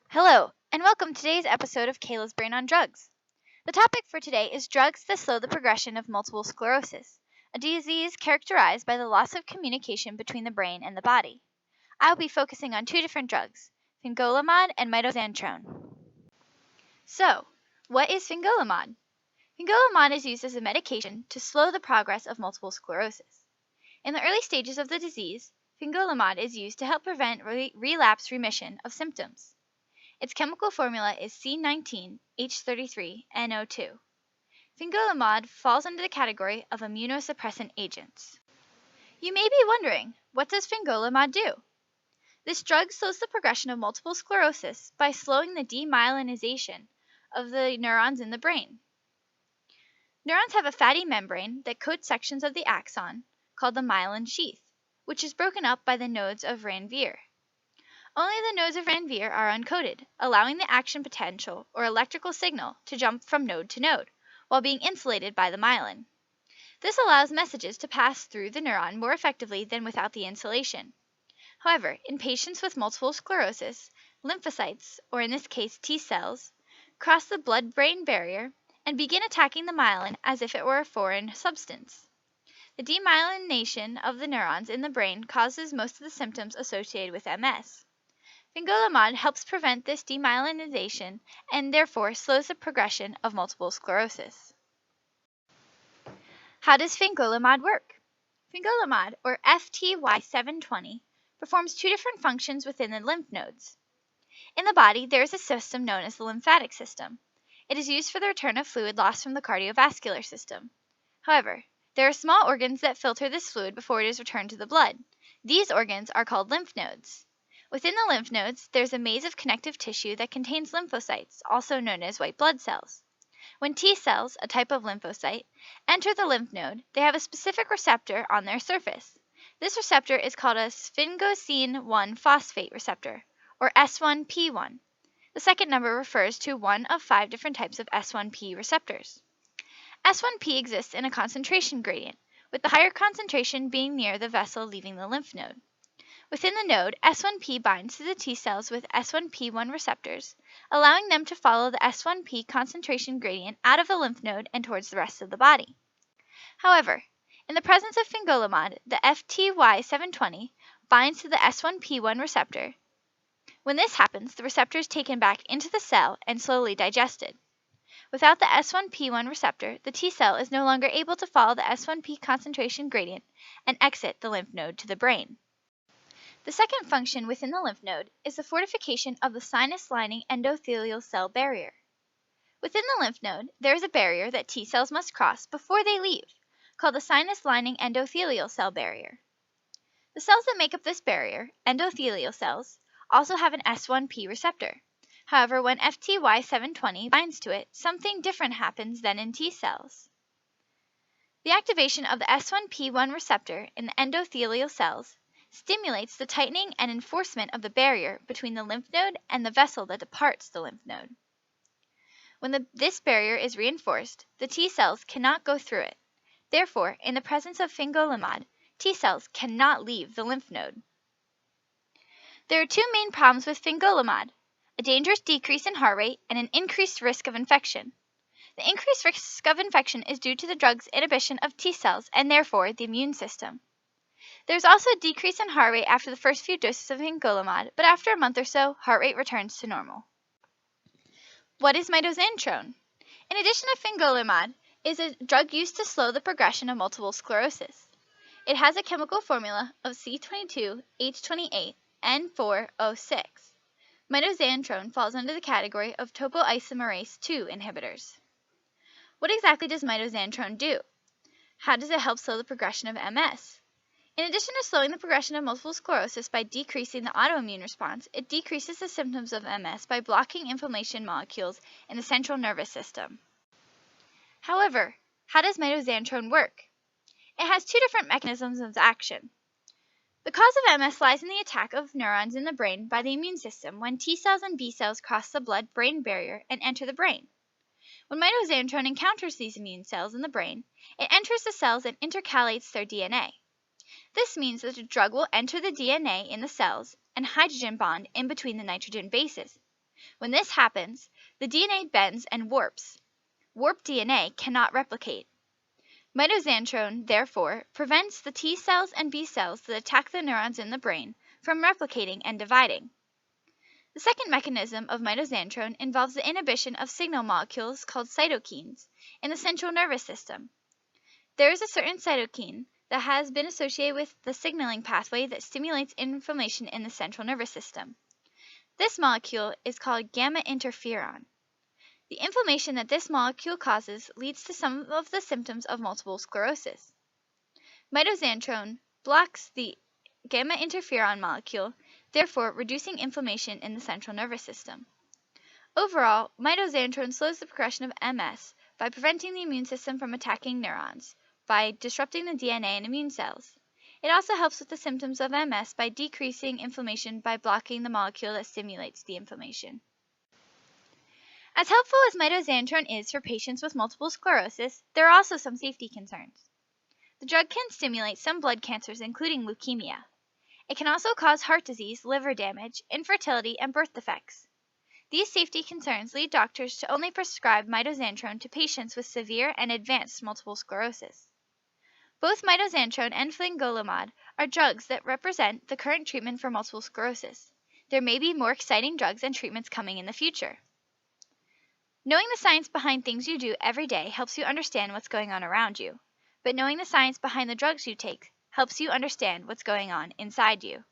Hello, and welcome to today's episode of Kayla's Brain on Drugs. The topic for today is drugs that slow the progression of multiple sclerosis, a disease characterized by the loss of communication between the brain and the body. I'll be focusing on two different drugs, fingolimod and mitoxantrone. So, what is fingolimod? Fingolimod is used as a medication to slow the progress of multiple sclerosis. In the early stages of the disease, fingolimod is used to help prevent relapse remission of symptoms. Its chemical formula is C19H33NO2. Fingolimod falls under the category of immunosuppressant agents. You may be wondering, what does fingolimod do? This drug slows the progression of multiple sclerosis by slowing the demyelinization of the neurons in the brain. Neurons have a fatty membrane that coats sections of the axon, called the myelin sheath, which is broken up by the nodes of Ranvier. Only the nodes of Ranvier are uncoated, allowing the action potential or electrical signal to jump from node to node, while being insulated by the myelin. This allows messages to pass through the neuron more effectively than without the insulation. However, in patients with multiple sclerosis, lymphocytes, or in this case T cells, cross the blood-brain barrier and begin attacking the myelin as if it were a foreign substance. The demyelination of the neurons in the brain causes most of the symptoms associated with MS. Fingolimod helps prevent this demyelinization and therefore slows the progression of multiple sclerosis. How does fingolimod work? Fingolimod, or FTY720, performs two different functions within the lymph nodes. In the body, there is a system known as the lymphatic system. It is used for the return of fluid lost from the cardiovascular system. However, there are small organs that filter this fluid before it is returned to the blood. These organs are called lymph nodes. Within the lymph nodes, there is a maze of connective tissue that contains lymphocytes, also known as white blood cells. When T cells, a type of lymphocyte, enter the lymph node, they have a specific receptor on their surface. This receptor is called a sphingosine 1 phosphate receptor, or S1P1. The second number refers to one of 5 different types of S1P receptors. S1P exists in a concentration gradient, with the higher concentration being near the vessel leaving the lymph node. Within the node, S1P binds to the T cells with S1P1 receptors, allowing them to follow the S1P concentration gradient out of the lymph node and towards the rest of the body. However, in the presence of fingolimod, the FTY720 binds to the S1P1 receptor. When this happens, the receptor is taken back into the cell and slowly digested. Without the S1P1 receptor, the T cell is no longer able to follow the S1P concentration gradient and exit the lymph node to the brain. The second function within the lymph node is the fortification of the sinus lining endothelial cell barrier. Within the lymph node, there is a barrier that T cells must cross before they leave, called the sinus lining endothelial cell barrier. The cells that make up this barrier, endothelial cells, also have an S1P receptor. However, when FTY720 binds to it, something different happens than in T cells. The activation of the S1P1 receptor in the endothelial cells stimulates the tightening and enforcement of the barrier between the lymph node and the vessel that departs the lymph node. When this barrier is reinforced, the T cells cannot go through it. Therefore, in the presence of fingolimod, T cells cannot leave the lymph node. There are two main problems with fingolimod: a dangerous decrease in heart rate and an increased risk of infection. The increased risk of infection is due to the drug's inhibition of T cells and therefore the immune system. There is also a decrease in heart rate after the first few doses of fingolimod, but after a month or so, heart rate returns to normal. What is mitoxantrone? In addition to fingolimod, is a drug used to slow the progression of multiple sclerosis. It has a chemical formula of C22H28N4O6. Mitoxantrone falls under the category of topoisomerase II inhibitors. What exactly does mitoxantrone do? How does it help slow the progression of MS? In addition to slowing the progression of multiple sclerosis by decreasing the autoimmune response, it decreases the symptoms of MS by blocking inflammation molecules in the central nervous system. However, how does mitoxantrone work? It has two different mechanisms of action. The cause of MS lies in the attack of neurons in the brain by the immune system when T cells and B cells cross the blood-brain barrier and enter the brain. When mitoxantrone encounters these immune cells in the brain, it enters the cells and intercalates their DNA. This means that the drug will enter the DNA in the cells and hydrogen bond in between the nitrogen bases. When this happens, the DNA bends and warps. Warped DNA cannot replicate. Mitoxantrone, therefore, prevents the T cells and B cells that attack the neurons in the brain from replicating and dividing. The second mechanism of mitoxantrone involves the inhibition of signal molecules called cytokines in the central nervous system. There is a certain cytokine that has been associated with the signaling pathway that stimulates inflammation in the central nervous system. This molecule is called gamma interferon. The inflammation that this molecule causes leads to some of the symptoms of multiple sclerosis. Mitoxantrone blocks the gamma interferon molecule, therefore reducing inflammation in the central nervous system. Overall, mitoxantrone slows the progression of MS by preventing the immune system from attacking neurons, by disrupting the DNA in immune cells. It also helps with the symptoms of MS by decreasing inflammation by blocking the molecule that stimulates the inflammation. As helpful as mitoxantrone is for patients with multiple sclerosis, there are also some safety concerns. The drug can stimulate some blood cancers, including leukemia. It can also cause heart disease, liver damage, infertility, and birth defects. These safety concerns lead doctors to only prescribe mitoxantrone to patients with severe and advanced multiple sclerosis. Both mitoxantrone and fingolimod are drugs that represent the current treatment for multiple sclerosis. There may be more exciting drugs and treatments coming in the future. Knowing the science behind things you do every day helps you understand what's going on around you, but knowing the science behind the drugs you take helps you understand what's going on inside you.